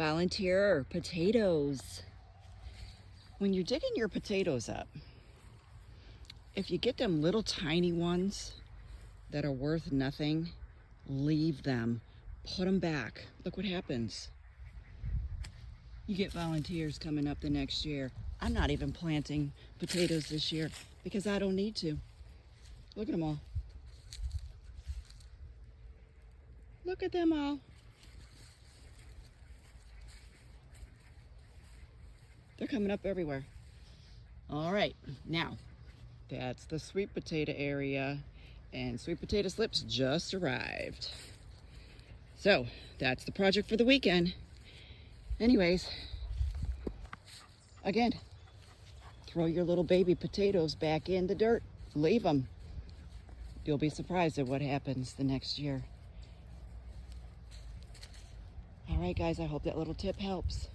Volunteer potatoes. When you're digging your potatoes up, if you get them little tiny ones that are worth nothing, leave them. Put them back. Look what happens. You get volunteers coming up the next year. I'm not even planting potatoes this year because I don't need to. Look at them all. Look at them all. They're coming up everywhere. All right, now that's the sweet potato area, and sweet potato slips just arrived. So that's the project for the weekend. Anyways, again, throw your little baby potatoes back in the dirt. Leave them. You'll be surprised at what happens the next year. All right, guys, I hope that little tip helps.